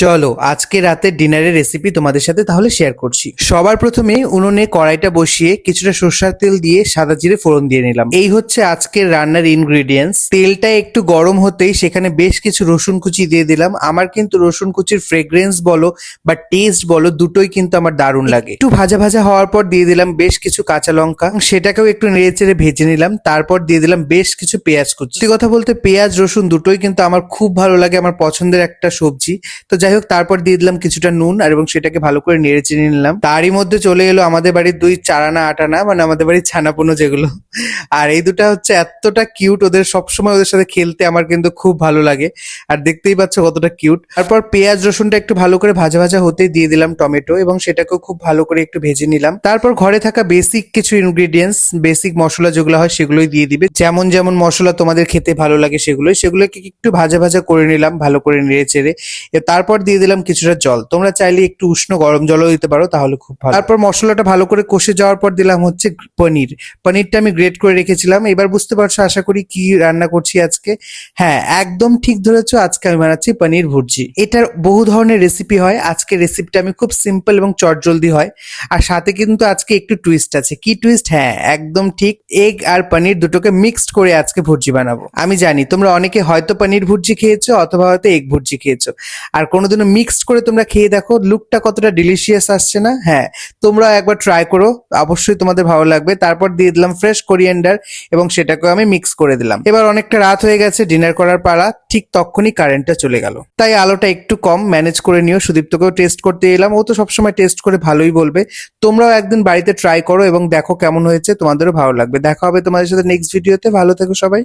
চলো আজকে রাতের ডিনারের রেসিপি তোমাদের সাথে তাহলে শেয়ার করছি। সবার প্রথমে উনুনে কড়াইটা বসিয়ে কিছুটা সরষের তেল দিয়ে সাদা জিরে ফোড়ন দিয়ে নিলাম। এই হচ্ছে আজকের রান্নার ইনগ্রেডিয়েন্টস। তেলটা একটু গরম হতেই সেখানে বেশ কিছু রসুন কুচি দিয়ে দিলাম। আমার কিন্তু রসুন কুচির ফ্রেগ্রেন্স বলো বা টেস্ট বলো দুটোই কিন্তু আমার দারুণ লাগে। একটু ভাজা ভাজা হওয়ার পর দিয়ে দিলাম বেশ কিছু কাঁচা লঙ্কা, সেটাকেও একটু নেড়ে চেড়ে ভেজে নিলাম। তারপর দিয়ে দিলাম বেশ কিছু পেঁয়াজ কুচি। সত্যি কথা বলতে পেঁয়াজ রসুন দুটোই কিন্তু আমার খুব ভালো লাগে, আমার পছন্দের একটা সবজি। তো যাই হোক, তারপর দিয়ে দিলাম কিছুটা নুন আর এবং সেটাকে ভালো করে নেড়ে চেড়ে নিলাম। তারই মধ্যে চলে এলো আমাদের বাড়ির দুই চারানা আটানা, মানে আমাদের বাড়ির ছানাপোনা যেগুলো। আর এই দুটা হচ্ছে এতটা কিউট, ওদের সবসময় ওদের সাথে খেলতে আমার কিন্তু খুব ভালো লাগে। আর দেখতেই পাচ্ছ কতটা কিউট। তারপর পেঁয়াজ রসুনটা একটু ভালো করে ভাজা ভাজা হতেই দিয়ে দিলাম টমেটো এবং সেটাকেও খুব ভালো করে একটু ভেজে নিলাম। তারপর ঘরে থাকা বেসিক কিছু ইনগ্রেডিয়েন্টস, বেসিক মশলা যেগুলো হয় সেগুলোই দিয়ে দিবে। যেমন যেমন মশলা তোমাদের খেতে ভালো লাগে সেগুলোকে একটু ভাজা ভাজা করে নিলাম ভালো করে নেড়ে চেড়ে। তারপর দিয়ে দিলাম কিছুটা জল। তোমরা চাইলে একটু উষ্ণ গরম জলও দিতে পারো, তাহলে খুব ভালো। তারপর মশলাটা ভালো করে কষে যাওয়ার পর দিলাম হচ্ছে পনিরটা আমি গ্রেট করে রেখেছিলাম। এবার বুঝতে পারছো আশা করি কি রান্না করছি আজকে। হ্যাঁ, একদম ঠিক ধরেছো, আজকে আমি বানাচ্ছি পনির ভুর্জি। এটার বহু ধরনের রেসিপি হয়, আজকে রেসিপিটা আমি খুব সিম্পল এবং চটজলদি হয়। আর সাথে কিন্তু আজকে একটু টুইস্ট আছে। কি টুইস্ট? হ্যাঁ, একদম ঠিক, এগ আর পনির দুটোকে মিক্সড করে আজকে ভুর্জি বানাবো। আমি জানি তোমরা অনেকে হয়তো পনির ভুর্জি খেয়েছো অথবা হয়তো এগ ভুর্জি খেয়েছো, আর কোনোদিনও মিক্সড করে তোমরা খেয়ে দেখো লুকটা কতটা ডিলিশিয়াস আসছে না। হ্যাঁ, তোমরা একবার ট্রাই করো, অবশ্যই তোমাদের ভালো লাগবে। তারপর দিয়ে দিলাম ফ্রেশ কোরিয়েন্ডার এবং সেটাকেও আমি মিক্স করে দিলাম। এবার অনেকটা রাত হয়ে গেছে, ডিনার করার পালা। ঠিক তখনই কারেন্টটা চলে গেল, তাই আলোটা একটু কম ম্যানেজ করে নিও। সুদীপ্তকেও টেস্ট করতে এলাম, ও তো সবসময় টেস্ট করে ভালোই বলবে। তোমরাও একদিন বাড়িতে ট্রাই করো এবং দেখো কেমন হয়েছে, তোমাদেরও ভালো লাগবে। দেখা হবে তোমাদের সাথে নেক্সট ভিডিওতে। ভালো থেকো সবাই।